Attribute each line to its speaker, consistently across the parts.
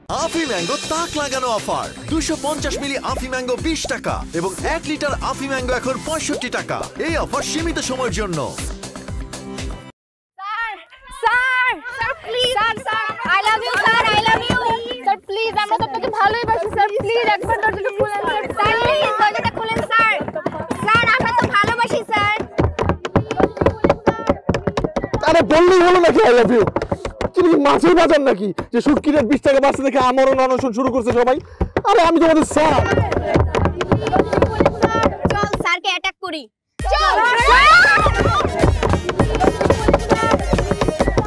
Speaker 1: আফি mango তাক লাগানো offer 250 মিলি আফি mango 20 টাকা এবং 1 লিটার আফি ম্যাঙ্গো এখন 65 টাকা। এই অফার সীমিত সময়ের জন্য।
Speaker 2: Sir please sir I love you sir I love you sir please আমরা তো আপনাকে ভালোই বাসি স্যার প্লিজ একবার দরজাটা খুলেন স্যার প্লিজ দরজাটা খুলেন স্যার স্যার আমরা তো ভালোবাসি স্যার।
Speaker 3: আরে বললেই হলো নাকি আই লাভ ইউ? তুমি কি মাছের বাজার নাকি যে শুটকি রেট 20 টাকা বাড়ছে দেখে আমারও অনশন শুরু করছে সবাই? আরে আমি তোমাদের স্যার।
Speaker 2: চল স্যারকে অ্যাটাক করি চল।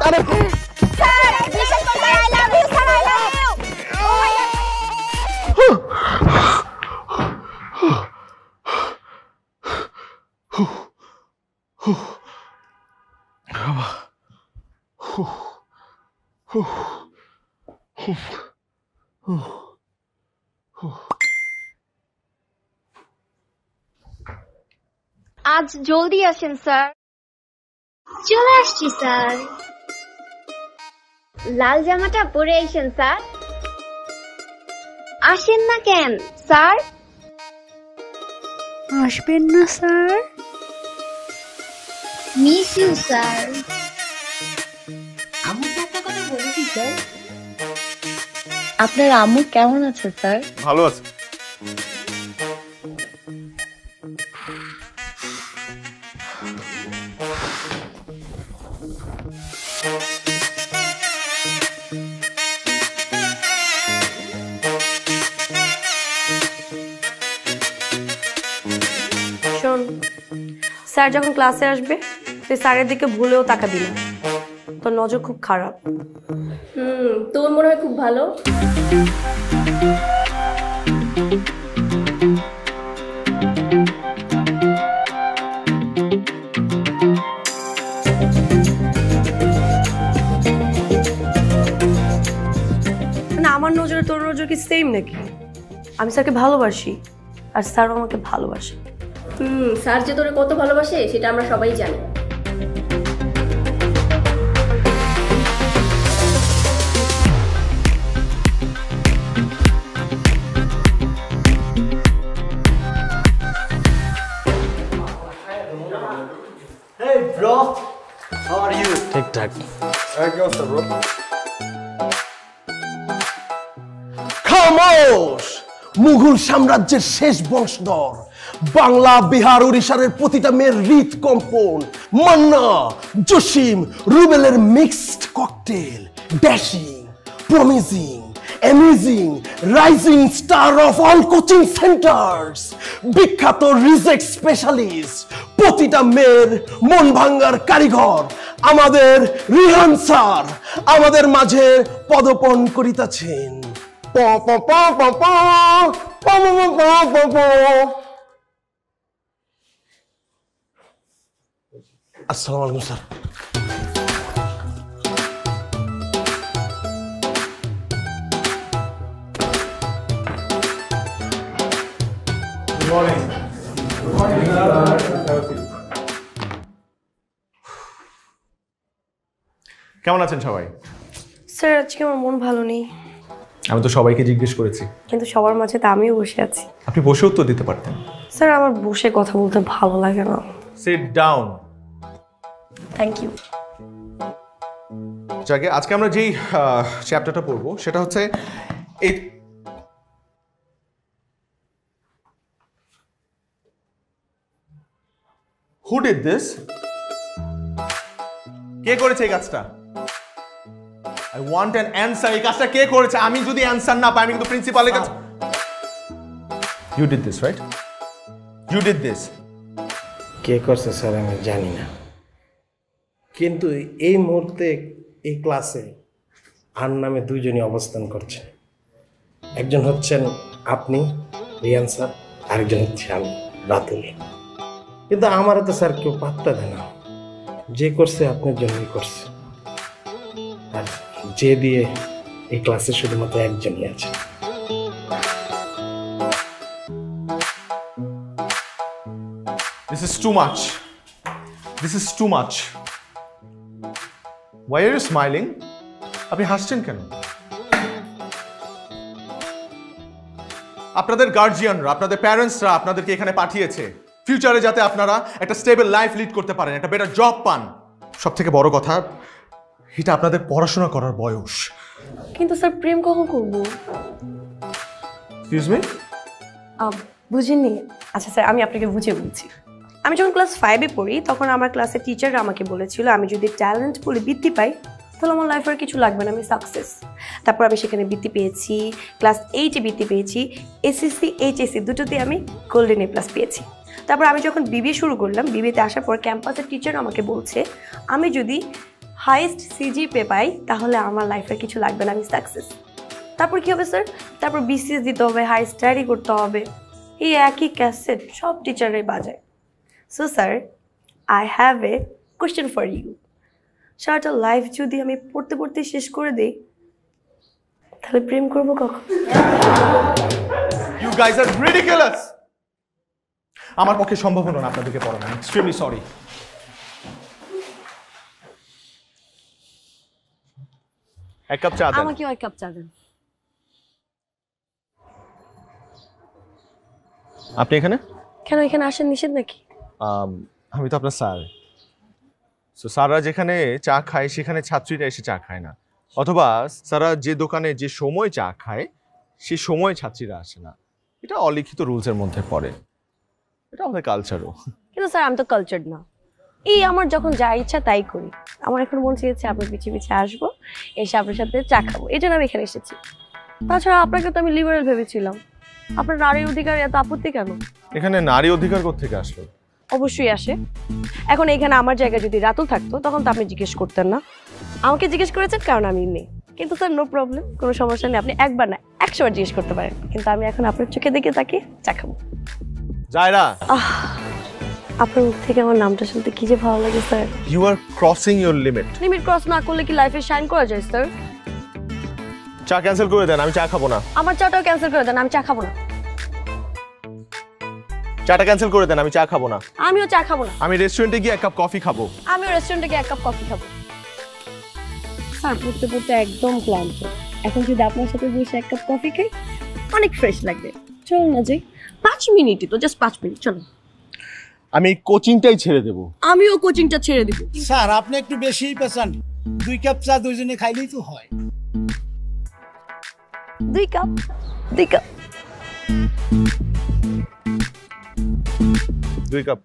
Speaker 3: আরে
Speaker 2: স্যার বিশ্বাস করুন I love you sir I love you.
Speaker 4: আজ জলদি আসেন স্যার।
Speaker 2: চলে আসছি স্যার।
Speaker 4: লাল জামাটা পরে আইসেন স্যার। আসেন না কেন স্যার?
Speaker 2: আসবেন না স্যার?
Speaker 4: Miss you sir.
Speaker 5: আম্মু একটা কথা বলেছি স্যার।
Speaker 4: আপনার আম্মু কেমন আছে স্যার?
Speaker 3: ভালো আছে।
Speaker 6: শোন, স্যার যখন ক্লাসে আসবে তুই স্যারের দিকে ভুলেও তাকাবি না, তোর নজর খুব খারাপ। তোর মনে হয় খুব ভালো। না আমার নজরে তোর নজর কি সেম নাকি? আমি স্যারকে ভালোবাসি আর স্যারও আমাকে ভালোবাসে। স্যার যে তোরে কত ভালোবাসে সেটা আমরা সবাই জানি।
Speaker 7: Hey bro, how are you?
Speaker 3: ঠিকঠাক। খামোশ! মুঘল সাম্রাজ্যের শেষ বংশধর, বাংলা বিহার উড়িষ্যার প্রতিটা মেয়ের হৃদকম্পন, মান্না জসিম রুবেলের mixed cocktail, dashing promising amazing rising star of all coaching centres, বিখ্যাত রিজেক্ট স্পেশালিস্ট, প্রতিটা মেয়ের মন ভাঙ্গার কারিগর আমাদের রিহান স্যার আমাদের মাঝে পদপন করিতেছেন। আসসালামু আলাইকুম স্যার।
Speaker 8: কেমন আছেন সবাই?
Speaker 6: স্যার আজকে আমার মন ভালো নেই।
Speaker 8: আমি তো সবাইকে জিজ্ঞেস করেছি,
Speaker 6: কিন্তু সবার মাঝে তো আমিও বসে আছি।
Speaker 8: আপনি বসে উত্তর দিতে পারতেন।
Speaker 6: স্যার আমার বসে কথা বলতে ভালো লাগে না।
Speaker 8: Sit down.
Speaker 6: Thank you.
Speaker 8: যাকে আজকে আমরা যেই চ্যাপ্টারটা পড়বো সেটা হচ্ছে এই Who did this? কে করেছে এই কাজটা? I want an answer. এই কাজটা কে করেছে? আমি যদি অ্যানসার না পাই আমি কিন্তু প্রিন্সিপালের কাছে। You did this, right? You did this.
Speaker 3: কে করছে স্যার আমি জানি না, কিন্তু এই মুহূর্তে এই ক্লাসে আর নামে দুইজনই অবস্থান করছেন। একজন হচ্ছেন আপনি রিয়ান স্যার, আরেকজন হচ্ছে আমি রাতুল। কিন্তু আমারও তো স্যার কেউ পাত্তা দেয় না। যে করছে আপনার জন্যই করছে, আর যে দিয়ে এই ক্লাসে শুধুমাত্র একজনই আছে।
Speaker 8: This is too much. This is too much. Why are you smiling? আপনি হাসছেন কেন? আপনাদের গার্জিয়ানরা, আপনাদের প্যারেন্টসরা আপনাদেরকে এখানে পাঠিয়েছে ফিউচারে যাতে আপনারা একটা স্টেবল লাইফ লিড করতে পারেন, একটা বেটার জব পান। সব থেকে বড় কথা, এটা আপনাদের পড়াশোনা করার বয়স।
Speaker 6: কিন্তু স্যার প্রেম কখন করবো?
Speaker 8: Excuse me?
Speaker 6: বুঝিনি। আচ্ছা স্যার, আমি আপনাকে বুঝিয়ে বলছি। আমি যখন ক্লাস 5-এ পড়ি তখন আমার ক্লাসের টিচাররা আমাকে বলেছিল আমি যদি ট্যালেন্ট বলে বৃত্তি পাই তাহলে আমার লাইফে আর কিছু লাগবে না, আমি সাকসেস। তারপর আমি সেখানে বৃত্তি পেয়েছি, ক্লাস 8-এ বৃত্তি পেয়েছি, এসএসসি এইচএসসি দুটোতে আমি গোল্ডেন এ প্লাস পেয়েছি। তারপর আমি যখন বিবিএ শুরু করলাম, বিবিএতে আসার পর ক্যাম্পাসের টিচার আমাকে বলছে আমি যদি হাইয়েস্ট সিজিপিএ পাই তাহলে আমার লাইফে কিছু লাগবে না, আমি সাকসেস। তারপর কী হবে স্যার? তারপর বিসিএস দিতে হবে, হাই স্টাডি করতে হবে, এই একই ক্যাসেট সব টিচাররাই বাজায়। So sir, I have a question for you. সারাটা লাইফ যদি আমি পড়তে পড়তে শেষ করে দিই তাহলে প্রেম করবো কখন?
Speaker 8: You guys are ridiculous. আমার পক্ষে সম্ভব হলো না আপনাদেরকে পড়ানো। I am extremely sorry. এক কাপ চা দেন।
Speaker 6: আমাকেও এক কাপ চা দেন।
Speaker 8: আপনি এখানে?
Speaker 6: কেন এখানে আসেন নিষেধ নাকি?
Speaker 8: আমি তো আপনার স্যার। সো স্যাররা যেখানে চা খায় সেখানে ছাত্রীরা এসে চা খায় না, অথবা স্যাররা যে দোকানে যে সময় চা খায় সেই সময় ছাত্রীরা আসে না। এটা অলিখিত রুলসের মধ্যে পড়ে, এটা আমাদের কালচারও।
Speaker 6: কিন্তু স্যার আমি তো কালচার্ড না, এই আমার যখন যা ইচ্ছা তাই করি। আমার এখন মন চেয়েছে আপনার পিছিয়ে পিছিয়ে আসবো, এসে আপনার সাথে চা খাবো, এই জন্য আমি এখানে এসেছি। তাছাড়া আপনাকে তো আমি লিবারেল ভেবেছিলাম, আপনার নারীর অধিকার এত আপত্তি কেন?
Speaker 8: এখানে নারী অধিকার কোত্থেকে আসলো?
Speaker 6: অবশ্যই আসে। এখন এখানে আমার জায়গায় যদি রাতুল থাকতো তখন তো আপনি জিজ্ঞেস করতেন না, আমাকে জিজ্ঞেস করেছেন কারণ আমি নেই। কিন্তু স্যার নো প্রবলেম, কোনো সমস্যা নেই, আপনি একবার না 100 বার জিজ্ঞেস করতে পারেন। কিন্তু আমি এখন আপনার চোখে দেখে তাকিয়ে চা খাবো।
Speaker 8: জায়রা,
Speaker 6: আপনার মুখ থেকে আমার নামটা শুনতে কি যে ভালো লাগে sir.
Speaker 8: You are crossing your limit.
Speaker 6: Limit cross না করলে কি লাইফে শাইন করা যায় স্যার?
Speaker 8: চা ক্যান্সেল করে দেন, আমি চা খাবো না।
Speaker 6: আমার চাটাও ক্যান্সেল করে দেন, আমি চা খাবো না।
Speaker 8: চাটা ক্যান্সেল করে দেন, আমি চা খাবো না।
Speaker 6: আমিও চা খাবো না।
Speaker 8: আমি রেস্টুরেন্টে গিয়ে এক কাপ কফি খাবো।
Speaker 6: আমিও রেস্টুরেন্টে গিয়ে এক কাপ কফি খাবো। স্যার পড়তে পড়তে একদম ক্লান্ত, এখন যদি আপনার সাথে বসে এক কাপ কফি খাই অনেক ফ্রেশ লাগবে। চলুন না যাই, 5 মিনিটই তো, জাস্ট 5 মিনিট, চলুন।
Speaker 8: আমি কোচিংটাই ছেড়ে দেবো।
Speaker 6: আমিও কোচিংটা ছেড়ে দিব।
Speaker 9: স্যার আপনি একটু বেশিই পেছান, 2 কাপ চা দুইজনে খাইলেই তো হয়।
Speaker 6: 2 কাপ 2 কাপ
Speaker 8: 2 কাপ।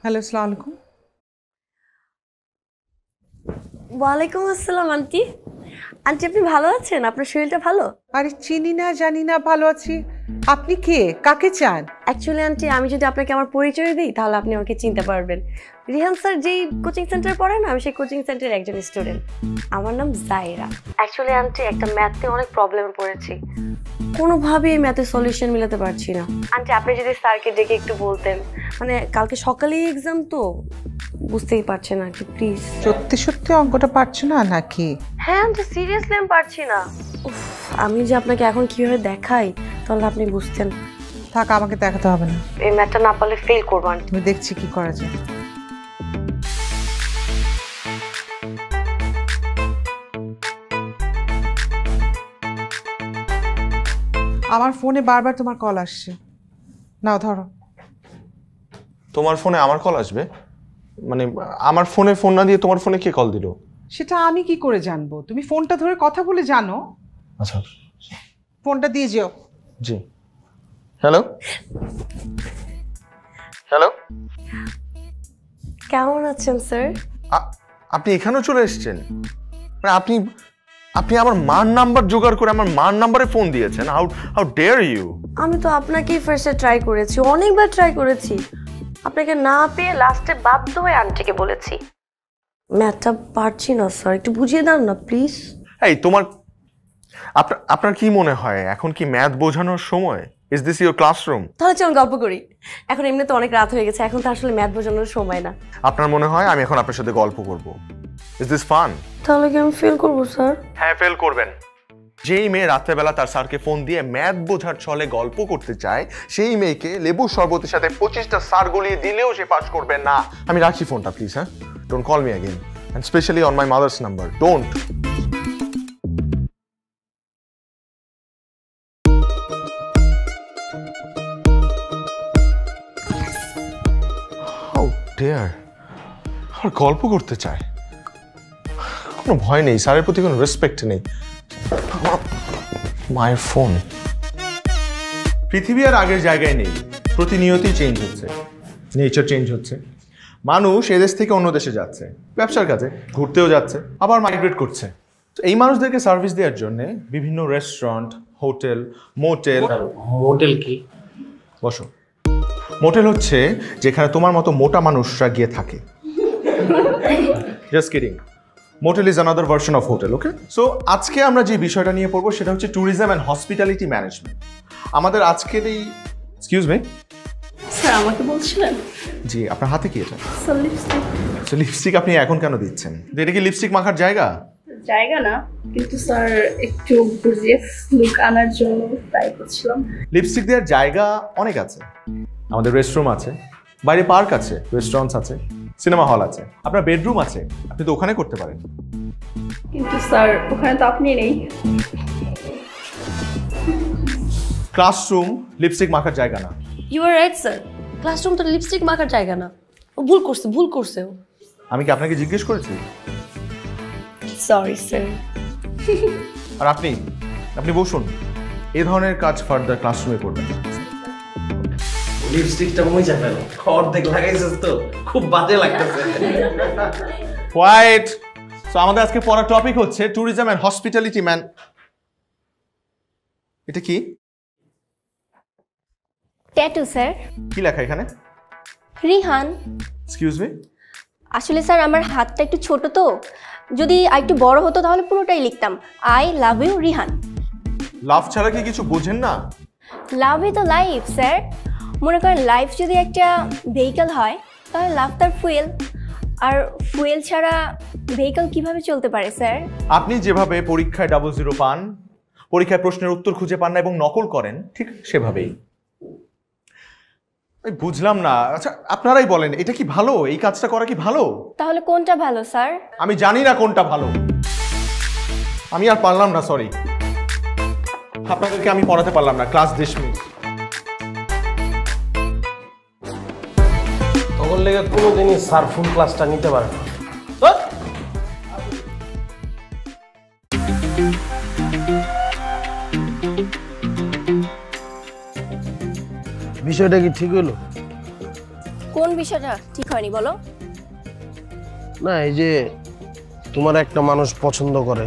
Speaker 10: হ্যালো, আসসালামু আলাইকুম।
Speaker 6: ওয়ালাইকুম আসসালাম আন্টি। আন্টি আপনি ভালো আছেন? আপনার শরীরটা ভালো?
Speaker 10: আরে চিনি না জানি না, ভালো আছি। আপনি কে, কাকে চান?
Speaker 6: অ্যাকচুয়ালি আন্টি আমি যদি আপনাকে আমার পরিচয় দিই তাহলে আপনি আমাকে চিনতে পারবেন। রিহান স্যার যেই কোচিং সেন্টারে পড়েন আমি সেই কোচিং সেন্টারের একজন স্টুডেন্ট। আমার নাম জায়রা। অ্যাকচুয়ালি আন্টি একটা ম্যাথে অনেক প্রবলেমে পড়েছি, কোনোভাবেই এই ম্যাথের সলিউশন মিলাতে পারছি না। আন্টি আপনি যদি স্যারকে ডেকে একটু বলতেন, মানে কালকে সকালেই এক্সাম তো বুঝতেই পারছেন আর কি, প্লিজ।
Speaker 10: সত্যি সত্যি অঙ্কটা পারছো না নাকি?
Speaker 6: হ্যাঁ আন্টি সিরিয়াসলি আমি পারছি না। উফ, আমি যে আপনাকে এখন কিভাবে দেখাই তাহলে আপনি বুঝতেন।
Speaker 10: থাক, আমাকে দেখাতে হবে না,
Speaker 6: এই ম্যাথটা না পারলে ফেল করবো আন্টি।
Speaker 10: আমি দেখছি কি করা যায়। আমার ফোনে বারবার তোমার কল আসছে, নাও ধরো।
Speaker 8: তোমার ফোনে আমার কল আসবে? মানে আমার ফোনে ফোন না দিয়ে তোমার ফোনে কে কল দিল?
Speaker 10: সেটা আমি কি করে জানবো? তুমি ফোনটা ধরে কথা বলে জানো।
Speaker 8: আচ্ছা,
Speaker 10: ফোনটা দিয়ে যেও।
Speaker 8: জি। হ্যালো হ্যালো,
Speaker 6: কেমন আছেন স্যার?
Speaker 8: আপনি এখানেও চলে এসেছেন? মানে আপনি আমার মার নাম্বার জোগাড় করে আমার মার নাম্বারে ফোন দিয়েছেন। How how dare you!
Speaker 6: আমি তো আপনাকেই ফার্স্টে ট্রাই করেছি, অনেকবার ট্রাই করেছি। আপনাকে না পেয়ে লাস্টে বাধ্য হয়ে আন্টিকে বলেছি। ম্যাথটা পারছি না স্যার, একটু বুঝিয়ে দেন না প্লিজ।
Speaker 8: এই তোমার আপনার কি মনে হয় এখন কি ম্যাথ বোঝানোর সময়? Is this your classroom?
Speaker 6: তাহলে চলুন গল্প করি। এখন এমনি তো অনেক রাত হয়ে গেছে, এখন তো আসলে ম্যাথ বোঝানোর সময় না।
Speaker 8: আপনার মনে হয় আমি এখন আপনার সাথে গল্প করব? Is this fun?
Speaker 6: তাহলে কি আমি ফেল করবো স্যার?
Speaker 8: হ্যাঁ, ফেল করবেন। যেই মেয়ে রাত্রেবেলা তার স্যারকে ফোন দিয়ে ম্যাথ বোঝার ছলে গল্প করতে চায়, সেই মেয়েকে লেবুর শরবতের সাথে 25টা স্যার গলিয়ে দিলেও সে পাস করবে না। আমি রাখছি ফোনটা, প্লিজ। হ্যাঁ, don't call me again, and specially on my mother's number, don't. How dare! আর গল্প করতে চায়, কোনো ভয় নেই, স্যারের প্রতি কোনো রেসপেক্ট নেই। মায়ের ফোন। পৃথিবী আর আগের জায়গায় নেই, প্রতিনিয়তই চেঞ্জ হচ্ছে, নেচার চেঞ্জ হচ্ছে। মানুষ এদেশ থেকে অন্য দেশে যাচ্ছে ব্যবসার কাজে, ঘুরতেও যাচ্ছে, আবার মাইগ্রেট করছে। তো এই মানুষদেরকে সার্ভিস দেওয়ার জন্য বিভিন্ন রেস্টুরেন্ট, হোটেল, মোটেল।
Speaker 3: হোটেল কি?
Speaker 8: বসো। মোটেল হচ্ছে যেখানে তোমার মতো মোটা মানুষরা গিয়ে থাকে। Just kidding. Motel is another version of hotel, okay? So আজকে আমরা যে বিষয়টা নিয়ে পড়বো সেটা হচ্ছে ট্যুরিজম অ্যান্ড হসপিটালিটি ম্যানেজমেন্ট। আমাদের আজকের এই, এক্সকিউজ মি
Speaker 6: স্যার, আমাকে বলছিলেন?
Speaker 8: জি, আপনার হাতে কি এটা?
Speaker 6: Sir, lipstick.
Speaker 8: সো লিপস্টিক আপনি এখন কেন দিচ্ছেন? এটা কি লিপস্টিক মাখার জায়গা?
Speaker 6: জায়গা না, কিন্তু স্যার একটু গর্জিয়াস লুক আনার জন্য ট্রাই করছিলাম।
Speaker 8: লিপস্টিক দেওয়ার জায়গা অনেক আছে। আমাদের রেস্টরুম আছে, বাইরে পার্ক আছে, রেস্টুরেন্টস আছে, সিনেমা হল আছে, আপনার বেডরুম আছে, আপনি তো ওখানে করতে পারেন।
Speaker 6: কিন্তু স্যার ওখানে তো আপনি নেই।
Speaker 8: ক্লাসরুম লিপস্টিক মাখার জায়গা না।
Speaker 6: You are right sir, classroom তো লিপস্টিক মাখার জায়গা না। ও ভুল করছে ও।
Speaker 8: আমি কি আপনাকে জিজ্ঞেস করেছি?
Speaker 6: Sorry sir.
Speaker 8: আর আপনি বসুন, এই ধরনের কাজ ফার্দার ক্লাসরুমে করবেন।
Speaker 3: লিপস্টিকটা মুইজা ফেলো, অর্ধেক লাগাইছিস তো, খুব বাজে লাগতেছে।
Speaker 8: হোয়াইট। সো আমাদের আজকে পড়ার টপিক হচ্ছে ট্যুরিজম অ্যান্ড হসপিটালিটি ম্যান। এটা কি?
Speaker 2: Tattoo sir.
Speaker 8: কি লেখা এখানে?
Speaker 2: রিহান।
Speaker 8: Excuse me?
Speaker 2: আসলে স্যার আমার হাতটা একটু ছোট তো, যদি আরেকটু বড় হতো তাহলে পুরোটাই লিখতাম আই লাভ ইউ রিহান।
Speaker 8: লাভ ছাড়া কি কিছু বোঝেন না?
Speaker 2: Love is the life sir. মনে করেন লাইফ যদি একটা ভেহিকল হয় তাহলে লাভ তার ফুয়েল, আর ফুয়েল ছাড়া ভেহিকল কিভাবে চলতে পারে স্যার?
Speaker 8: আপনি যেভাবে পরীক্ষায় 00 পান, পরীক্ষায় প্রশ্নের উত্তর খুঁজে পান না এবং নকল করেন, ঠিক সেভাবেই। বুঝলাম না। আচ্ছা আপনারাই বলেন, এটা কি ভালো? এই কাজটা করা কি ভালো?
Speaker 2: তাহলে কোনটা ভালো স্যার?
Speaker 8: আমি জানি না কোনটা ভালো। আমি আর পারলাম না, সরি। আপনাদেরকে আমি পড়াতে পারলাম না, ক্লাস ডিসমিস।
Speaker 3: তখন লেগে কোনোদিনই স্যার ফুল ক্লাসটা নিতে পারে না। বিষয়টা কি ঠিক হলো?
Speaker 2: কোন বিষয়টা ঠিক হয়নি বলো?
Speaker 3: না, এই যে তোমার একটা মানুষ পছন্দ করে,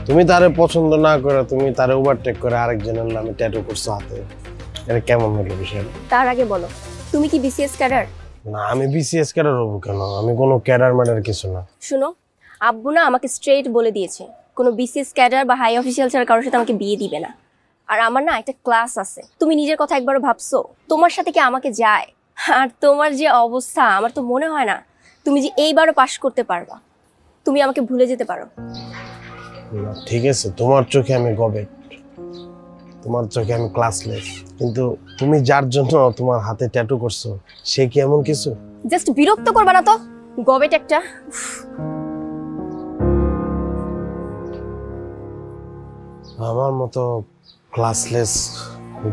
Speaker 3: তুমি তারে পছন্দ না করে তুমি তারে ওভারটেক করে আরেকজনের নামে ট্যাটু করছো হাতে, এটা কেমন হলো বিষয়টা?
Speaker 2: তার আগে বলো, তুমি কি বিসিএস ক্যাডার?
Speaker 3: না, আমি বিসিএস ক্যাডার হবো কেন? আমি কোনো ক্যাডার ম্যাডার কিছু না।
Speaker 2: শুনো, আব্বু না আমাকে স্ট্রেট বলে দিয়েছে কোনো বিসিএস ক্যাডার বা হাই অফিসিয়াল ছাড়া কারোর সাথে আমাকে বিয়ে দিবে না। আর আমার না একটা ক্লাস আছে, তুমি নিজের কথা একবারও ভাবছো? তোমার সাথে কি আমাকে যায়? আর তোমার যে অবস্থা, আমার তো মনে হয় না তুমি যে এইবারও পাশ করতে পারবা। তুমি আমাকে ভুলে যেতে পারো।
Speaker 3: ঠিক আছে, তোমার চোখে আমি গবেট, তোমার চোখে আমি ক্লাসলেস, কিন্তু তুমি যার জন্য তোমার হাতে ট্যাটু করছো সে কি এমন কিছু?
Speaker 2: জাস্ট বিরক্ত করবা না তো, গবেট একটা।
Speaker 3: আমার মতো ক্লাসলেস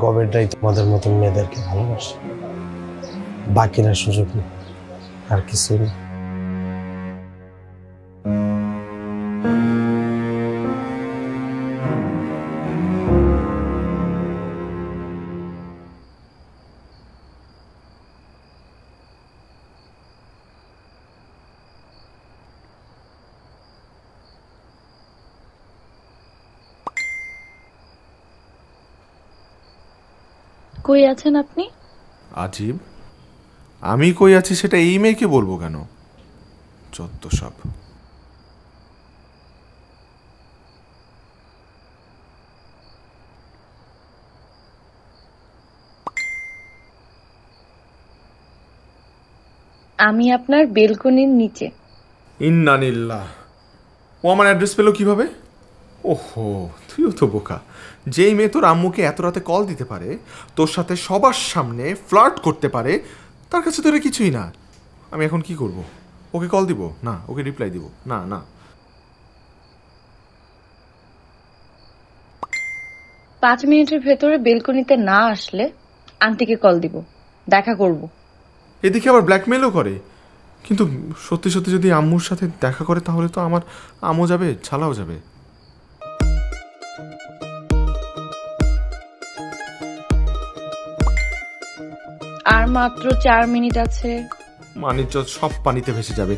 Speaker 3: গবেটরাই তোমাদের মতন মেয়েদেরকে ভালোবাসে, বাকিরা সুযোগ নেই, আর কিছু নেই।
Speaker 4: কই আছেন আপনি?
Speaker 11: আজীব, আমি কই আছি সেটা এই মেয়েকে বলবো কেন? যত সব।
Speaker 4: আমি আপনার বেলকনির নিচে।
Speaker 11: ইন্নানিল্লাহ, ও আমার অ্যাড্রেস পেলো কিভাবে? ওহো, তুইও তো বোকা। যেই মেয়ে তোর আম্মুকে এত রাতে কল দিতে পারে, তোর সাথে সবার সামনে ফ্লার্ট করতে পারে, তার কাছে তো এটা কিছুই না। আমি এখন কি করব? ওকে কল দিব না, ওকে রিপ্লাই দিব না? না,
Speaker 4: 5 মিনিটের ভেতরে বেলকনিতে না আসলে আন্টিকে কল দিব, দেখা করব।
Speaker 11: এদিকে আবার ব্ল্যাকমেলও করে। কিন্তু সত্যি সত্যি যদি আম্মুর সাথে দেখা করে তাহলে তো আমার আমও যাবে, ছালাও যাবে।
Speaker 4: আর মাত্র 4 মিনিট আছে।
Speaker 11: মানিজ্য সব পানিতে ভেসে যাবে।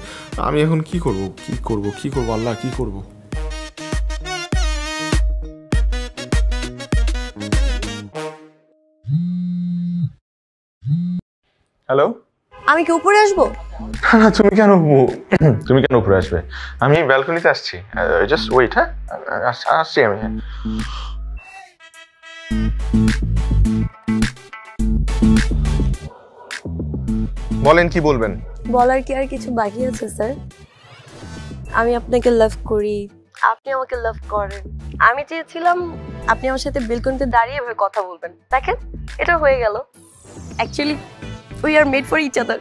Speaker 11: আমি এখন কি করব? কি করব? কি করব? আল্লাহ, কি করব? হ্যালো,
Speaker 6: আমি কি উপরে আসবো?
Speaker 11: তুমি কেন উপরে আসবে? আমি ব্যালকনিতে আসছি। Just wait. হ্যাঁ, আসছি আমি। বলেন, কি বলবেন?
Speaker 6: বলার কি আর কিছু বাকি আছে স্যার? আমি আপনাকে লাভ করি, আপনি আমাকে লাভ করেন। আমি চেয়েছিলাম আপনি আমার সাথে বেলকনিতে দাঁড়িয়ে এভাবে কথা বলবেন। দেখেন, এটা হয়ে গেল। Actually we are made for each other.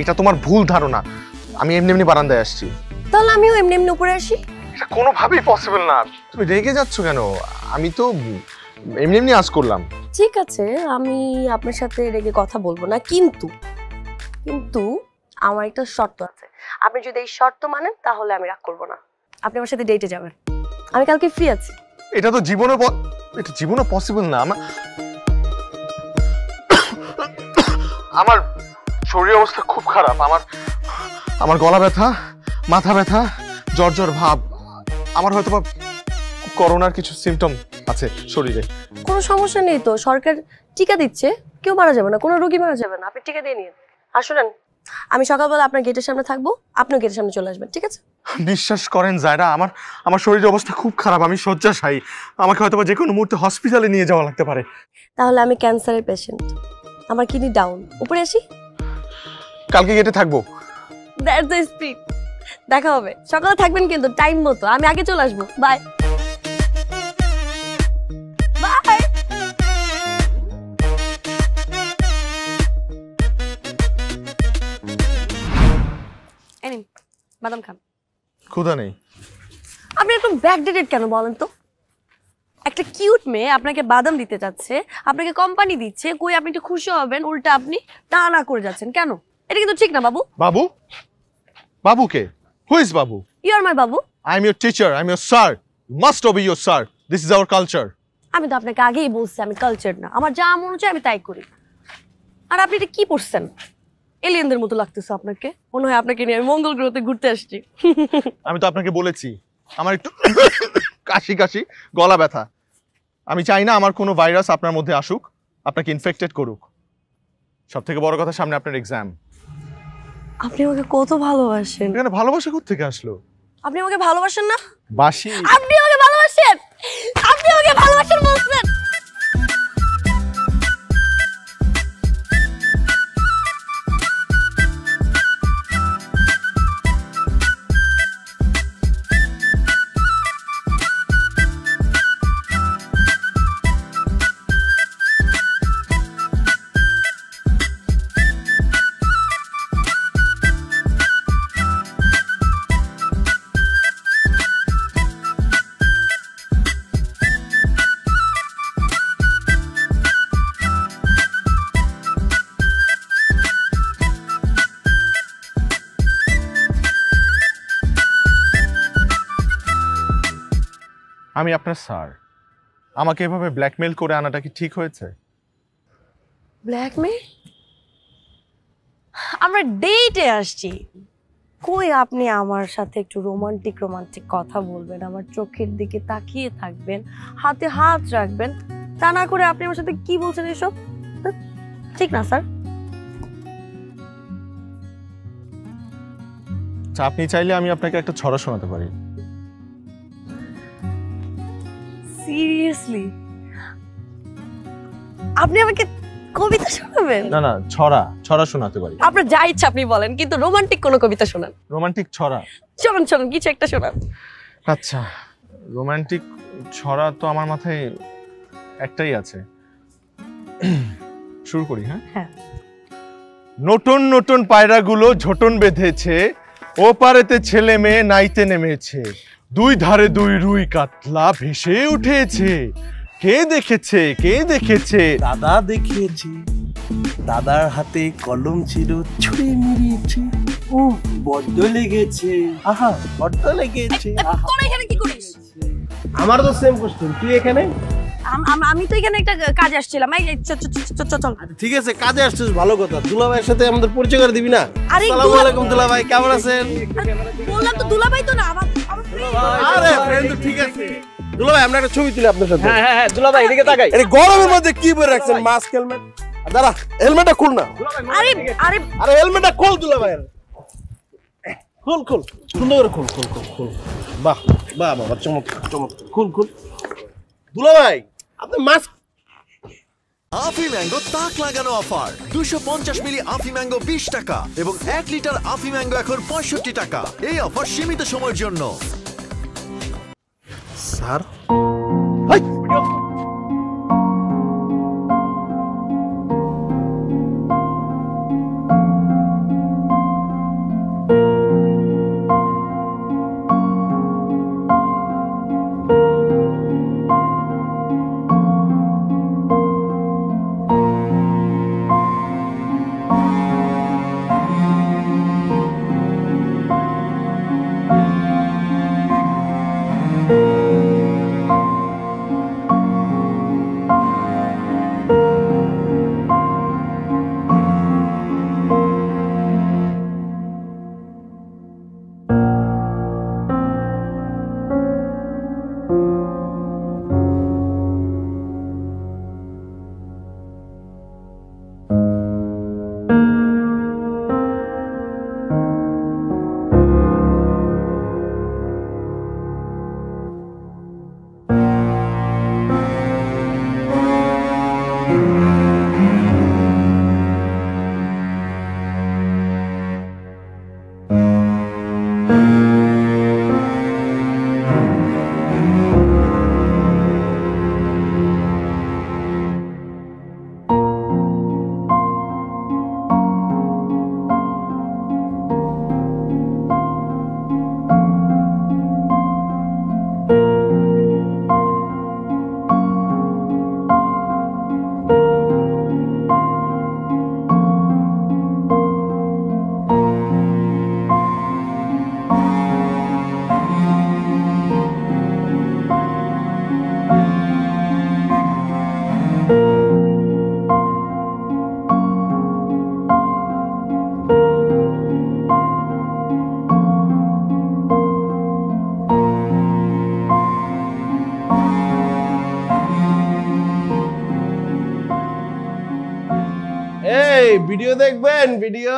Speaker 8: এটা তোমার ভুল ধারণা। আমি এমনি এমনি বারান্দায় আসছি।
Speaker 6: তাহলে আমিও এমনি এমনি উপরে আসি?
Speaker 8: এটা কোনোভাবেই পসিবল না। তুমি রেগে যাচ্ছ কেন? আমি তো এমনি এমনি আজ করলাম।
Speaker 6: ঠিক আছে, আমি আপনার সাথে রেগে কথা বলবো না, কিন্তু আমার একটা শর্ত আছে। আপনি যদি এই শর্ত মানেন তাহলে আমি রাগ করবো না। আপনি আমার সাথে ডেটে যাবেন। আমি কালকে ফ্রি আছি।
Speaker 8: এটা তো জীবনে পসিবল না। আমার শরীর অবস্থা খুব খারাপ। আমার গলা ব্যথা, মাথা ব্যথা, জ্বর ভাব। আমার হয়তো করোনার কিছু সিমটম আছে শরীরে।
Speaker 6: কোনো সমস্যা নেই তো, সরকার টিকা দিচ্ছে, কেউ মারা যাবে না, কোনো রোগী মারা যাবে না। আপনি টিকা দিয়ে নিন। আর শুনেন, আমি সকালবেলা আপনার গেটের সামনে থাকবো, আপনিও গেটের সামনে চলে আসবেন, ঠিক আছে?
Speaker 8: বিশ্বাস করেন জায়রা, আমার শরীরের অবস্থা খুব খারাপ। আমি শয্যাশায়ী। আমাকে হয়তো যে কোনো মুহূর্তে হসপিটালে নিয়ে যাওয়া লাগতে পারে।
Speaker 6: তাহলে আমি ক্যান্সারের পেশেন্ট, আমার কিডনি ডাউন। উপরে আসি?
Speaker 8: কালকে গেটে থাকবো।
Speaker 6: That's the spirit. দেখা হবে। সকালে থাকবেন কিন্তু টাইম মতো। আমি আগে চলে আসবো। Bye bye. এনিন বাদাম খান।
Speaker 8: ক্ষুধা নেই।
Speaker 6: আপনি একটু ব্যাকডেটেড কেন বলেন তো? একটা কিউট মেয়ে আপনাকে বাদাম দিতে যাচ্ছে, আপনাকে কোম্পানি দিচ্ছে, কই আপনি একটু খুশি হবেন, উল্টা আপনি টানা করে যাচ্ছেন কেন? এটা কিন্তু ঠিক না বাবু।
Speaker 8: বাবু কে? Who is Babu?
Speaker 6: You are my বাবু।
Speaker 8: I am your teacher, I am your sir. You must obey your sir. This is our culture.
Speaker 6: আমি তো আপনাকে আগেই বলছি আমি কালচার না, আমার যা মনে হচ্ছে আমি তাই করি। আর আপনি এটা কি পড়ছেন? এলিয়েনদের মতো লাগতেছে আপনাকে। মনে হয় আপনাকে নিয়ে আমি মঙ্গল গ্রহতে ঘুরতে আসছি।
Speaker 8: আমি তো আপনাকে বলেছি আমার একটু কাশি গলা ব্যথা। আমি চাই না আমার কোনো ভাইরাস আপনার মধ্যে আসুক, আপনাকে ইনফেক্টেড করুক। সব থেকে বড় কথা, সামনে আপনার এক্সাম।
Speaker 6: আপনি আমাকে কত ভালোবাসেন।
Speaker 8: এখানে ভালোবাসা কোত্থেকে আসলো?
Speaker 6: আপনি আমাকে ভালোবাসেন না?
Speaker 8: বাসি।
Speaker 6: আপনি আমাকে ভালোবাসেন, আপনি আমাকে ভালোবাসেন বলছেন।
Speaker 8: আমি আপনার স্যার। আমাকে এভাবে ব্ল্যাকমেল করে আনাটা কি ঠিক হয়েছে?
Speaker 6: ব্ল্যাকমেল? আমরা ডেটে আসছি, কই আপনি আমার সাথে একটু রোমান্টিক কথা বলবেন, আমার চোখের দিকে তাকিয়ে থাকবেন, হাতে হাত রাখবেন। তা না করে আপনি আমার সাথে কি বলছেন এসব? ঠিক না স্যার?
Speaker 8: আপনি চাইলে আমি আপনাকে একটা ছড়া শোনাতে পারি।
Speaker 6: সিরিয়াসলি আপনি আমাকে কবিতা শোনাবেন?
Speaker 8: না না, ছড়া শোনাতে পারি।
Speaker 6: আপনার যা ইচ্ছা আপনি বলেন, কিন্তু রোমান্টিক কোনো কবিতা শোনান।
Speaker 8: রোমান্টিক ছড়া?
Speaker 6: শোনান কিছু একটা শোনান।
Speaker 8: আচ্ছা, রোমান্টিক ছড়া তো আমার মাথায় একটাই আছে, শুরু করি। হ্যাঁ। নতুন নতুন পায়রাগুলো ঝোটন বেঁধেছে, ও পারেতে ছেলে মেয়ে নাইতে নেমেছে, দুই ধারে দুই রুই কাতলা ভেসে উঠেছে, কে দেখেছে?
Speaker 3: দাদা দেখিয়েছে, দাদার হাতে কলম ছিল, ছুঁড়ে মেরেছে, ও বড্ড লেগেছে, আহা বড্ড লেগেছে।
Speaker 6: তোরা এখানে কি করিস?
Speaker 3: আমার তো সেম কোশ্চেন, তুই এখানে?
Speaker 6: আমি তো এখানে একটা কাজে আসছিলাম। চল।
Speaker 3: ঠিক আছে, কাজে আসছিস, ভালো কথা। দুলাভাইয়ের সাথে আমাদের পরিচয় করে দিবি না?
Speaker 6: আরে
Speaker 3: আসসালামু আলাইকুম দুলাভাই, কেমন আছেন?
Speaker 6: বললাম তো দুলাভাই তো না, আমার
Speaker 3: আরে ফ্রেন্ড, ঠিক আছে দুলাভাই, আমরা একটা ছবি তুলি আপনার সাথে।
Speaker 7: হ্যাঁ দুলাভাই এদিকে তাকাই।
Speaker 3: আরে গরমের মধ্যে কি পরে রাখছেন? Mask, helmet? দাঁড়া, হেলমেটটা খুল না। আরে হেলমেটটা খোল দুলাভাই, খুল সুন্দর করে খুল। বাহ বাবা, চমৎকার, খুল। দুলাভাই আপনি মাস্ক।
Speaker 1: আফি ম্যাঙ্গো তাক লাগানো অফার, 250 মিলি আফি ম্যাঙ্গো 20 টাকা এবং 1 লিটার আফি ম্যাঙ্গো এখন 65 টাকা। এই অফার সীমিত সময়ের জন্য।
Speaker 3: স্যার ভিডিও দেখবেন? ভিডিও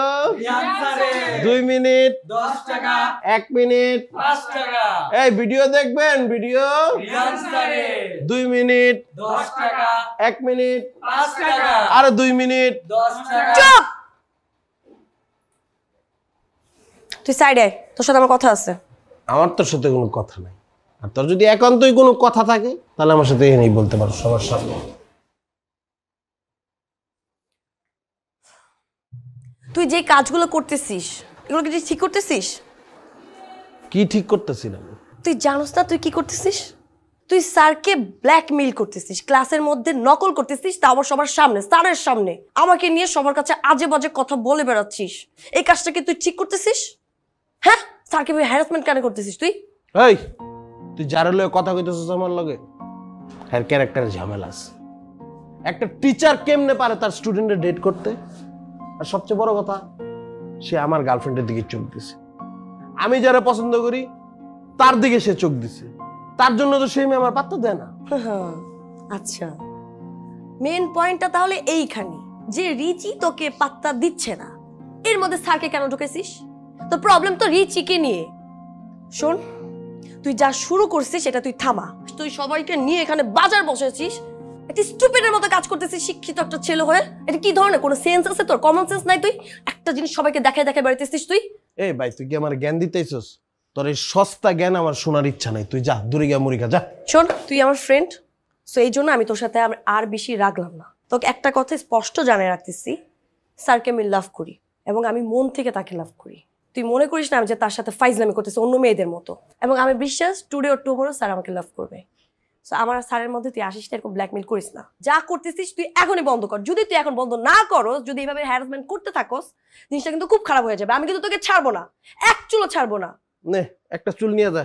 Speaker 3: 2 মিনিট 10 টাকা, 1 মিনিট 5 টাকা। এই ভিডিও দেখবেন? ভিডিও 2 মিনিট 10 টাকা, 1 মিনিট 5 টাকা, আর 2 মিনিট 10 টাকা।
Speaker 6: চুপ! তুই সাইডে, তোর সাথে আমার কথা আছে।
Speaker 3: আমার তোর সাথে কোনো কথা নাই, আর তোর যদি একান্তই কোনো কথা থাকে তাহলে আমার সাথে এই নেই বলতে পারো সবার সামনে।
Speaker 6: তুই যে কাজগুলো করতেছিস এগুলো কি ঠিক করতেছিস?
Speaker 3: কি ঠিক করতেছিলাম?
Speaker 6: তুই জানোস না তুই কি করতেছিস? তুই স্যারকে ব্ল্যাকমেইল করতেছিস, ক্লাসের মধ্যে নকল করতেছিস, তা আবার সবার সামনে, স্যারের সামনে আমাকে নিয়ে সবার কাছে আজে বাজে কথা বলে বেড়াচ্ছিস। এই কাজটা কি তুই ঠিক করতেছিস? হ্যাঁ, স্যারকে হ্যারাসমেন্ট কেন করতেছিস তুই?
Speaker 3: এই তুই যার লগে কথা কইতেছিস আমার লগে, এর ক্যারেক্টারে ঝামেলা আছে। একটা টিচার কেমনে পারে তার স্টুডেন্টের ডেট করতে? আর সবচেয়ে বড় কথা, সে আমার গার্লফ্রেন্ডের দিকে চোখ দিছে। আমি যারা পছন্দ করি তার দিকে সে চোখ দিছে, তার জন্য তো সেই মেয়ে আমার পাত্তা দেয় না।
Speaker 6: আচ্ছা, মেইন পয়েন্টটা তাহলে এইখানে যে রিচি তোকে পাত্তা দিচ্ছে না, এর মধ্যে স্যারকে কেন ঢুকেছিস? তো প্রবলেম তো রিচিকে নিয়ে। শোন, তুই যা শুরু করছিস সেটা তুই থামা। তুই সবাইকে নিয়ে এখানে বাজার বসেছিস, একটা স্টুপিডের মতো কাজ করতেছিস শিক্ষিত একটা ছেলে হয়ে। এটা কি ধরনের কোনো সেন্স আছে তোর? কমন সেন্স নাই? তুই একটা জিনিস সবাইকে দেখায় দেখায় বেড়াইতেছিস তুই।
Speaker 3: এই ভাই, তুই কি আমার জ্ঞান দিতেছিস? তোর এই সস্তা জ্ঞান আমার শোনার ইচ্ছা নাই। তুই যা, দূরে গিয়া মুড়ি খা, যা।
Speaker 6: শোন, তুই আমার ফ্রেন্ড, সো এই জন্য আমি তোর সাথে আর বেশি রাখলাম না। তোকে একটা কথা স্পষ্ট জানিয়ে রাখতেছি, স্যারকে আমি লাভ করি এবং আমি মন থেকে তাকে লাভ করি। তুই মনে করিস না আমি যে তার সাথে ফাইজলামি করতেছি অন্য মেয়েদের মতো। এবং আমি বিশ্বাস টুডে অর টুমরো স্যার আমাকে লাভ করবে। সো আমার স্যারের মধ্যে তুই আসিস না, এরকম ব্ল্যাকমেল করিস না। যা করতেছিস তুই এখনই বন্ধ কর। যদি তুই এখন বন্ধ না করস, যদি এইভাবে হ্যারাসমেন্ট করতে থাকোস, জিনিসটা কিন্তু খুব খারাপ হয়ে যাবে। আমি কিন্তু তোকে ছাড়বো না, এক চুলও ছাড়বো না।
Speaker 3: নে একটা চুল নিয়ে যা,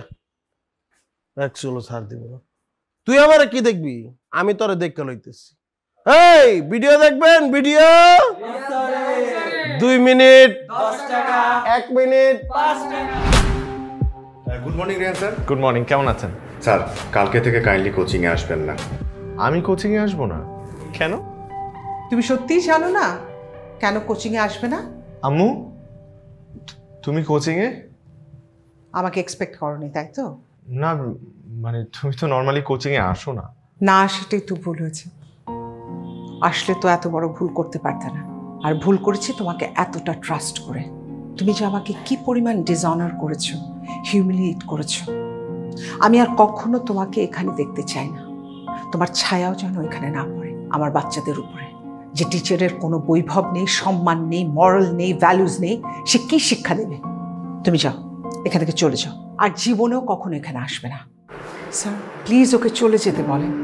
Speaker 3: এক চুলও ছাড় দিব না। তুই আমার কি দেখবি? আমি তোরে দেখতে লইতেছি। এই ভিডিও দেখবেন? ভিডিও 2 মিনিট 10 টাকা, 1 মিনিট 5 টাকা।
Speaker 8: Good morning Riyan sir. Good morning, কেমন আছেন?
Speaker 12: স্যার, কালকে থেকে কাইন্ডলি কোচিংয়ে আসবেন না।
Speaker 8: আমি কোচিংয়ে আসবো না? কেন?
Speaker 10: তুমি সত্যিই জানো না কেন কোচিংয়ে আসবে না?
Speaker 8: আম্মু, তুমি কোচিংয়ে?
Speaker 10: আমাকে এক্সপেক্ট করনি, তাই তো?
Speaker 8: না মানে তুমি তো নর্মালি কোচিংয়ে আসো না।
Speaker 10: না, সেটাই তো ভুল হয়েছে। আসলে তো এত বড় ভুল করতে পারতে না। আর ভুল করেছি তোমাকে এতটা ট্রাস্ট করে। তুমি যে আমাকে কি পরিমাণ ডিসঅনার করেছো, হিউমিলিয়েট করেছো। আমি আর কখনো তোমাকে এখানে দেখতে চাই না। তোমার ছায়াও যেন এখানে না পড়ে আমার বাচ্চাদের উপরে। যে টিচারের কোনো বৈভব নেই, সম্মান নেই, মরাল নেই, ভ্যালুজ নেই, সে কি শিক্ষা দেবে? তুমি যাও, এখান থেকে চলে যাও। আর জীবনেও কখনো এখানে আসবে না। স্যার প্লিজ ওকে চলে যেতে বলেন।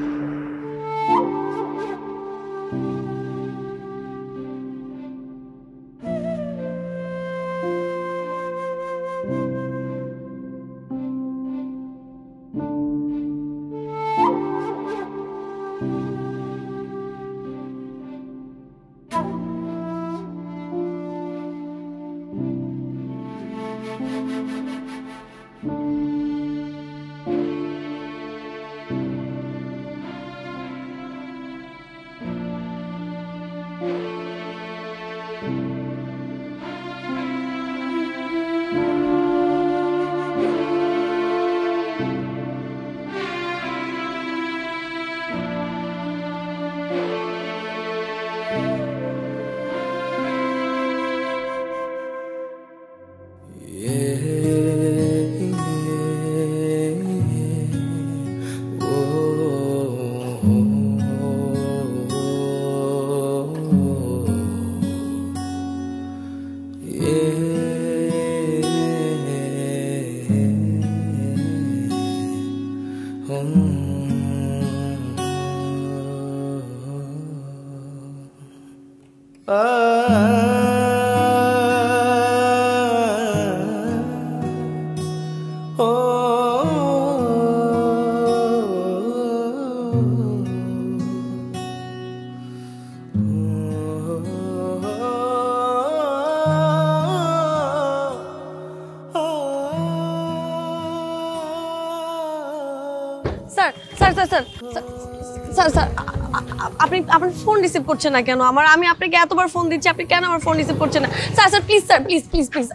Speaker 6: আপনি আপনার ফোন রিসিভ করছেন না কেন? আমি আপনাকে এতবার ফোন দিচ্ছি, আপনি কেন আমার ফোন রিসিভ করছেন না? Sir sir please, sir please please please.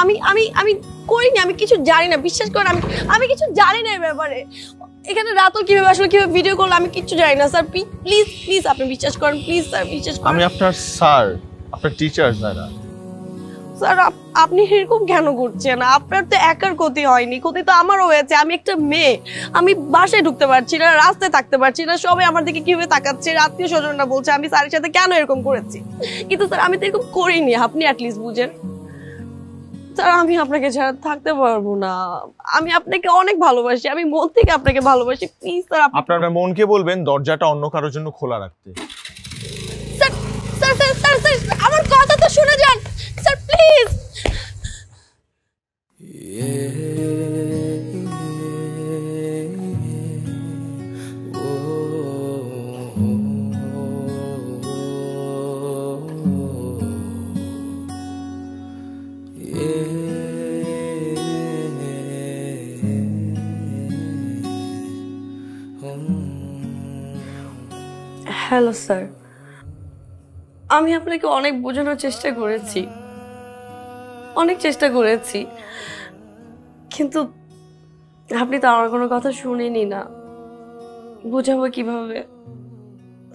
Speaker 6: আমি করিনি, আমি কিছু জানি না, বিশ্বাস করেন। আমি কিছু জানি না এই ব্যাপারে। এখানে রাতও কিভাবে আসলে কিভাবে ভিডিও করলো আমি কিচ্ছু জানি না। স্যার প্লিজ প্লিজ প্লিজ আপনি বিশ্বাস করেন, প্লিজ স্যার বিশ্বাস করেন।
Speaker 8: আমি আপনার স্যার, আপনার টিচার না।
Speaker 6: স্যার আপনি এরকম কেন করছেন? আপনার তো একার ক্ষতি হয়নি, ক্ষতি তো আমারও হয়েছে। আমি একটা মেয়ে, আমি বাসায় ঢুকতে পারছি না, রাস্তায় থাকতে পারছি না, সবাই আমার দিকে কিভাবে তাকাচ্ছে, আত্মীয় স্বজনরা বলছে আমি স্যারের সাথে কেন এরকম করেছি। কিন্তু স্যার আমি তো এরকম করিনি, আপনি অ্যাটলিস্ট বুঝেন। স্যার আমি আপনাকে ছাড়া থাকতে পারবো না, আমি আপনাকে অনেক ভালোবাসি, আমি মন থেকে আপনাকে ভালোবাসি। প্লিজ স্যার
Speaker 8: আপনার মনকে বলবেন দরজাটা অন্য কারোর জন্য খোলা রাখতে।
Speaker 6: স্যার স্যার স্যার স্যার আমার কথা তো শুনে যান স্যার প্লিজ। Hello sir. আমি আপনাকে অনেক বোঝানোর চেষ্টা করেছি, অনেক চেষ্টা করেছি, কিন্তু আপনি তো আমার কোনো কথা শুনেনি না। বোঝাবো কিভাবে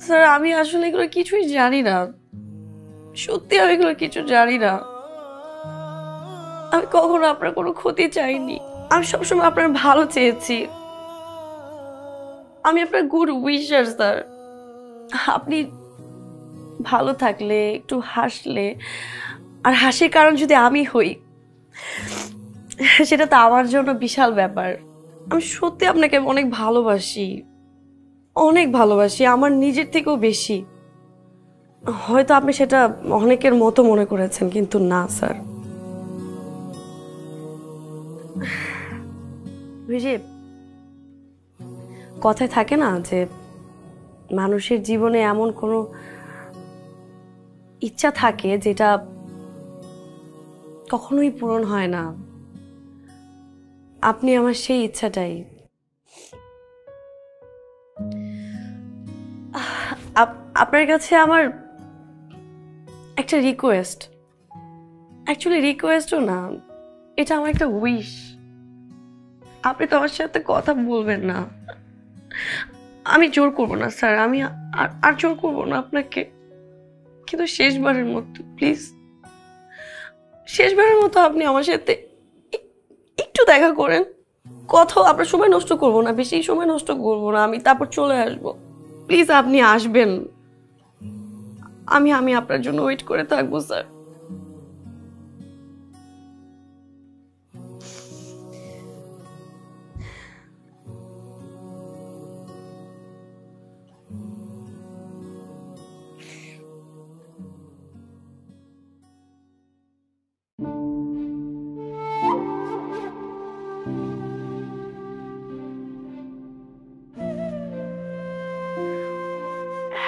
Speaker 6: স্যার? আমি আসলে এগুলো কিছুই জানি না, সত্যি আমি এগুলো কিছু জানি না। আমি কখনো আপনার কোনো ক্ষতি চাইনি, আমি সবসময় আপনার ভালো চেয়েছি। আমি আপনার গুড উইশার স্যার। আপনি ভালো থাকলে, একটু হাসলে, আর হাসির কারণ যদি আমি হই, সেটা তো আমার জন্য বিশাল ব্যাপার। আমি সত্যি আপনাকে অনেক ভালোবাসি, অনেক ভালোবাসি, আমার নিজের থেকেও বেশি। হয়তো আপনি সেটা অনেকের মতো মনে করেছেন, কিন্তু না স্যার। কথায় থাকে না যে মানুষের জীবনে এমন কোনো ইচ্ছা থাকে যেটা কখনোই পূরণ হয় না। আপনি আমার সেই ইচ্ছাটাই। আপনার কাছে আমার একটা রিকোয়েস্ট, অ্যাকচুয়ালি রিকোয়েস্টও না, এটা আমার একটা উইশ। আপনি তো আমার সাথে কথা বলবেন না, আমি জোর করবো না স্যার, আমি আর জোর করবো না আপনাকে, কিন্তু শেষবারের মতো প্লিজ, শেষবারের মতো আপনি আমার সাথে একটু দেখা করেন। কোথাও আপনার সময় নষ্ট করবো না, বেশি সময় নষ্ট করবো না, আমি তারপর চলে আসবো। প্লিজ আপনি আসবেন, আমি আপনার জন্য ওয়েট করে থাকবো স্যার।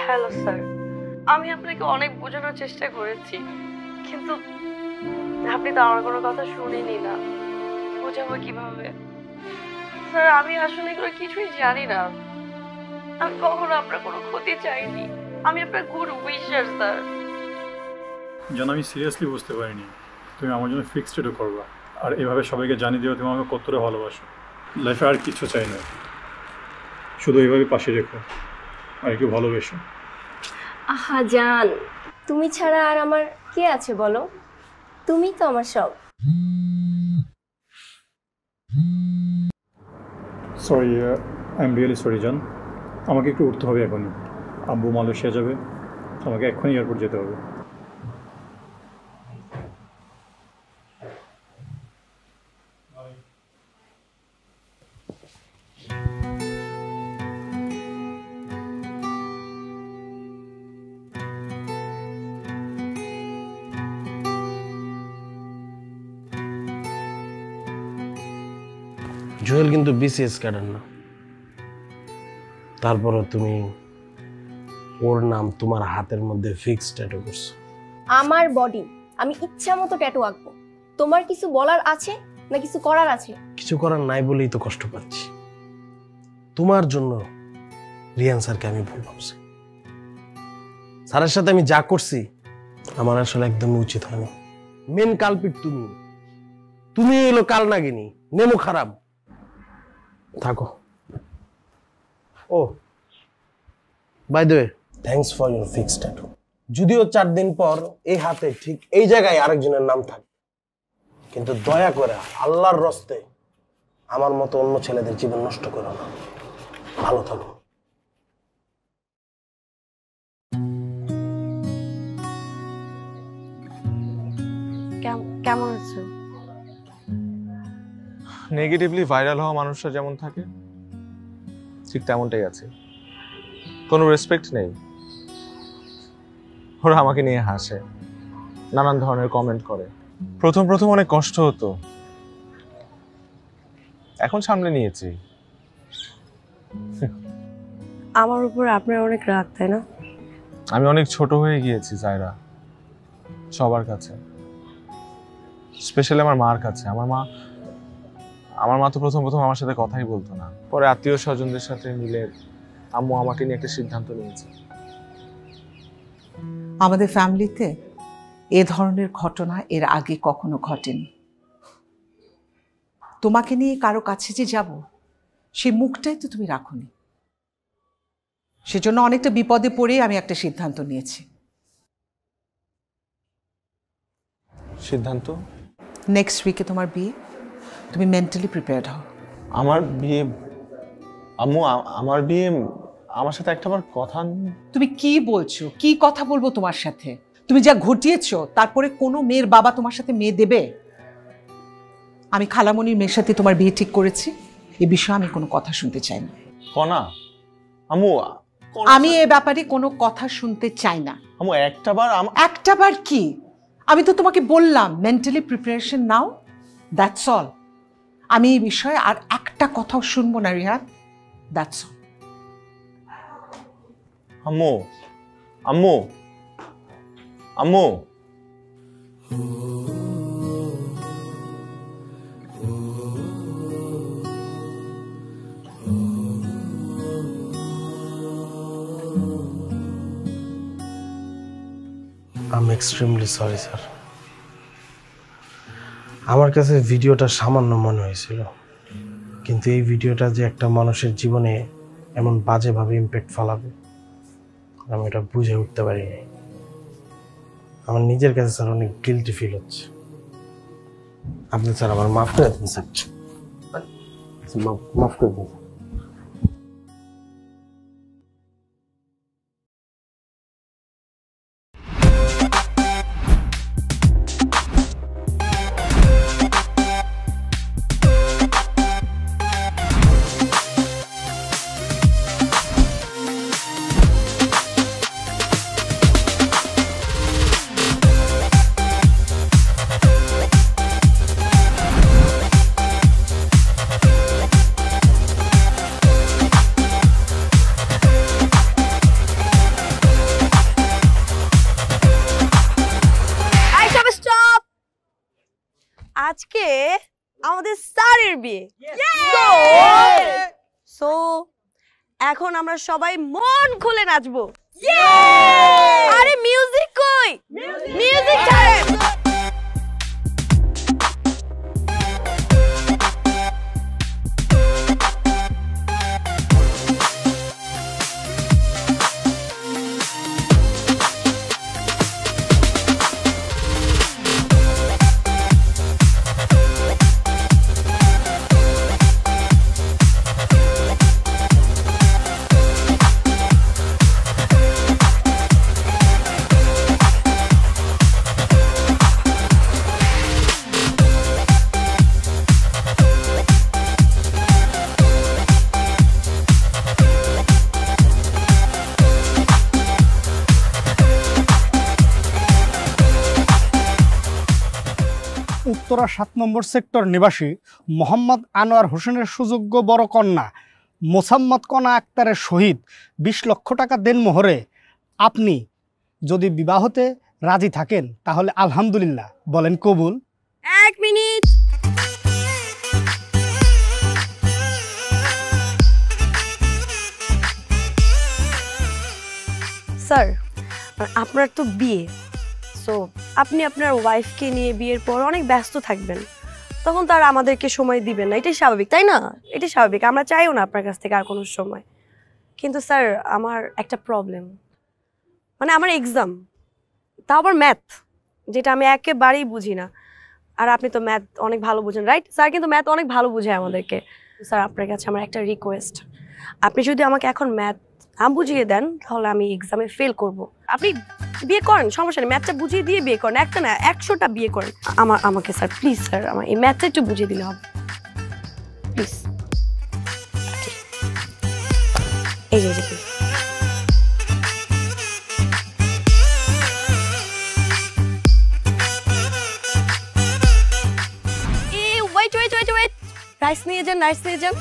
Speaker 6: হ্যালো স্যার, আমি আপনাকে অনেক বোঝানোর চেষ্টা করেছি, কিন্তু আপনি তো আমার কোনো কথা শুনেনি না। বোঝাবো কিভাবে স্যার? আমি আসলে এগুলো কিছুই জানি না, আমি কখনো আপনার কোনো ক্ষতি চাইনি, আমি আপনার গুড উইশার স্যার।
Speaker 13: যেন আমি সিরিয়াসলি বুঝতে পারিনি তুমি আমার জন্য ফিক্সড ডেটও করবা, আর এভাবে সবাইকে জানিয়ে দিও তুমি আমাকে কতটা ভালোবাসো। লাইফে আর কিছু চাই না, শুধু এইভাবে পাশে রেখো আর একটু ভালোবেসো।
Speaker 2: আহা জান, তুমি ছাড়া আর আমার কে আছে বলো? তুমি তো আমার সব।
Speaker 13: Sorry, I am really sorry জান, আমাকে একটু উঠতে হবে এখনই। আব্বু মালয়েশিয়া যাবে, আমাকে এক্ষুনি এয়ারপোর্ট যেতে হবে।
Speaker 3: জুয়েল কিন্তু বিসিএস ক্যাডার না, তারপরে তুমি ওর নাম তোমার হাতের মধ্যে ফিক্সড ট্যাটু করছো।
Speaker 2: আমার বডি, আমি ইচ্ছা মতো ট্যাটু আঁকবো। তোমার কিছু বলার আছে না কিছু করার আছে?
Speaker 3: কিছু করার নাই বলেই তো কষ্ট পাচ্ছি। তোমার জন্য রিয়ান স্যারকে আমি ভুল ভাবছি। স্যারের সাথে আমি যা করছি আমার আসলে একদমই উচিত হয়নি। মেন কালপিট তুমি, তুমি এলো কাল নাগিনী, নেমো খারাপ। থাকো। ও by the way, thanks for your fixed tattoo. যদিও 4 দিন পর এই হাতে ঠিক এই জায়গায় আরেকজনের নাম থাকবে, কিন্তু দয়া করে আল্লাহর রস্তে আমার মতো অন্য ছেলেদের জীবন নষ্ট করো না। ভালো থাকো।
Speaker 6: কেমন আছো?
Speaker 8: নেগেটিভলি ভাইরাল হওয়া মানুষরা যেমন থাকে ঠিক তেমনটাই আছে, কোনো রেসপেক্ট নেই। ওরা আমাকে নিয়ে হাসে, নানান ধরনের কমেন্ট করে। প্রথম অনেক কষ্ট হতো, এখন সামলে নিয়েছি।
Speaker 6: আমার উপর আপনার অনেক রাগ, তাই না?
Speaker 8: আমি অনেক ছোট হয়ে গিয়েছি জায়রা, সবার কাছে, স্পেশালি আমার মার কাছে। আমার মা তো প্রথম আমার সাথে কথাই বলতো না। পরে আত্মীয় স্বজনদের সাথে মিলে আম্মু আমাকে নিয়ে একটা সিদ্ধান্ত নিয়েছে।
Speaker 10: আমাদের ফ্যামিলিতে এ ধরনের ঘটনা এর আগে কখনো ঘটেনি। তোমাকে নিয়ে কারো কাছে যে যাব সেই মুখটাই তো তুমি রাখোনি। সেজন্য অনেকটা বিপদে পড়ে আমি একটা সিদ্ধান্ত নিয়েছি।
Speaker 8: সিদ্ধান্ত?
Speaker 10: নেক্সট উইকে তোমার বিয়ে, তুমি মেন্টালি প্রিপেয়ার্ড হও।
Speaker 8: আমার বিয়ে? আম্মু আমার বিয়ে? আমার সাথে একটাবার কথা।
Speaker 10: তুমি কি বলছো? কি কথা বলবো তোমার সাথে? তুমি যা ঘটিয়েছো তারপরে কোনো মেয়ের বাবা তোমার সাথে মেয়ে দেবে? আমি খালামণির মেয়ের সাথে তোমার বিয়ে ঠিক করেছি, এ বিষয়ে আমি কোনো কথা শুনতে চাই না।
Speaker 8: কনা আম্মু,
Speaker 10: আমি এ ব্যাপারে কোনো কথা শুনতে চাই না।
Speaker 8: আম্মু একটাবার।
Speaker 10: একটাবার কি? আমি তো তোমাকে বললাম mentally preparation now, that's all. আমি এই বিষয়ে আর একটা কথাও শুনবো না রিহান, দ্যাটস অল।
Speaker 8: আম্মু আম্মু আম্মু
Speaker 3: I am extremely sorry sir. আমার কাছে ভিডিওটা সামান্য মনে হয়েছিল, কিন্তু এই ভিডিওটা যে একটা মানুষের জীবনে এমন বাজেভাবে ইমপ্যাক্ট ফেলাবে আমি এটা বুঝে উঠতে পারিনি। আমার নিজের কাছে স্যার অনেক গিল্টি ফিল হচ্ছে। আপনি স্যার আমার মাফ করে দিন স্যার, মাফ করে দিন।
Speaker 6: আজকে আমাদের স্যারের বিয়ে, সো এখন আমরা সবাই মন খুলে নাচবো। আরে মিউজিক কই? মিউজিক ছাড়েন।
Speaker 9: উত্তরা ৭ নম্বর সেক্টর নিবাসী মোহাম্মদ আনোয়ার হোসেনের সুযোগ্য বড় কন্যা মোসাম্মদ কনা আক্তারের সহিত ২০ লক্ষ টাকা দেনমোহরে আপনি যদি বিবাহতে রাজি থাকেন তাহলে আলহামদুলিল্লাহ বলেন কবুল।
Speaker 6: ১ মিনিট। স্যার আপনার তো বিয়ে, সো আপনি আপনার ওয়াইফকে নিয়ে বিয়ের পর অনেক ব্যস্ত থাকবেন, তখন তার আমাদেরকে সময় দিবেন না, এটাই স্বাভাবিক তাই না? এটাই স্বাভাবিক, আমরা চাইও না আপনার কাছ থেকে আর কোনো সময়। কিন্তু স্যার আমার একটা প্রবলেম, মানে আমার এক্সাম, তা আবার ম্যাথ, যেটা আমি একেবারেই বুঝি না। আর আপনি তো ম্যাথ অনেক ভালো বুঝেন, রাইট? স্যার কিন্তু ম্যাথ অনেক ভালো বুঝায় আমাদেরকে। স্যার আপনার কাছে আমার একটা রিকোয়েস্ট, আপনি যদি আমাকে এখন ম্যাথ বুঝিয়ে দেন তাহলে আমি এক্সামে ফেল করব। আপনি বিয়ে করেন, সমস্যা নেই, ম্যাথটা বুঝিয়ে দিয়ে বিয়ে করেন, একটা না ১০০টা বিয়ে করেন। আমাকে স্যার প্লিজ স্যার আমার এই ম্যাথটা একটু বুঝিয়ে দিলে হবে প্লিজ। এই যে ওয়েট, রাইস নিয়ে যান, রাইস নিয়ে যান।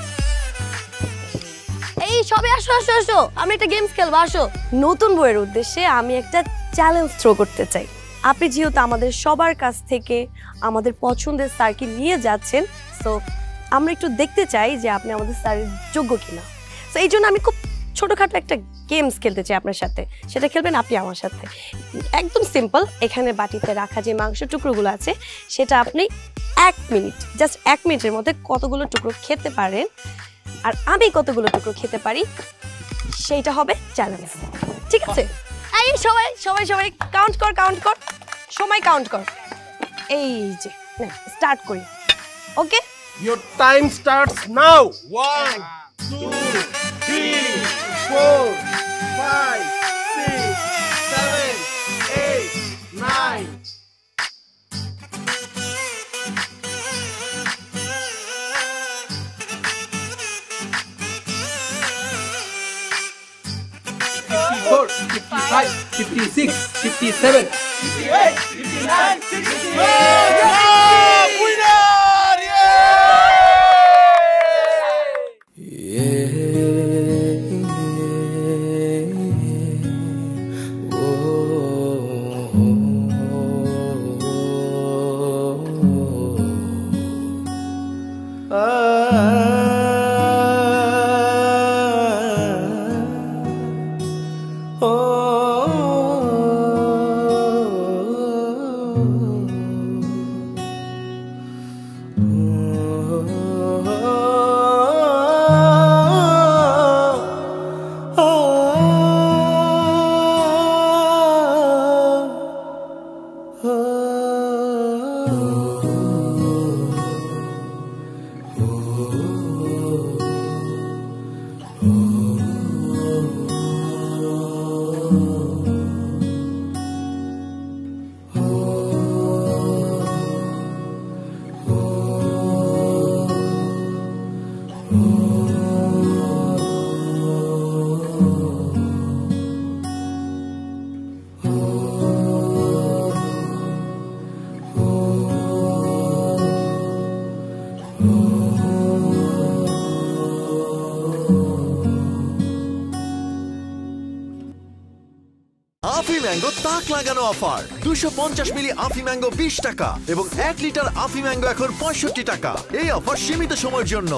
Speaker 6: এই সবে আসো আসো আসো, আমি একটা গেমস খেলবো, আসো। নতুন বইয়ের উদ্দেশ্যে আমি একটা চ্যালেঞ্জ থ্রো করতে চাই। আপনি যেহেতু আমাদের সবার কাছ থেকে আমাদের পছন্দের স্যারকে নিয়ে যাচ্ছেন, সো আমরা একটু দেখতে চাই যে আপনি আমাদের স্যারের যোগ্য কিনা। সো এই জন্য আমি খুব ছোটোখাটো একটা গেমস খেলতে চাই আপনার সাথে, সেটা খেলবেন আপনি আমার সাথে। একদম সিম্পল, এখানে বাটিতে রাখা যে মাংস টুকরোগুলো আছে সেটা আপনি 1 মিনিট, জাস্ট 1 মিনিটের মধ্যে কতগুলো টুকরো খেতে পারেন আর আমি কতগুলো টুকরো খেতে পারি সেইটা হবে চ্যালেঞ্জ, ঠিক আছে? এই সবাই সবাই সবাই কাউন্ট কর, সময় কাউন্ট কর। এই যে স্টার্ট করি, ওকে?
Speaker 3: Your time starts now. 1, 2, 3, 4, 5, 6, 7, 8, 9.
Speaker 7: Four, 55, 56, 57, 58, 59,
Speaker 1: আফি mango তাক লাগানো অফার 250 মিলি আফি ম্যাঙ্গো 20 টাকা এবং 1 লিটার আফি ম্যাঙ্গো এখন 65 টাকা। এই অফার সীমিত সময়ের জন্য।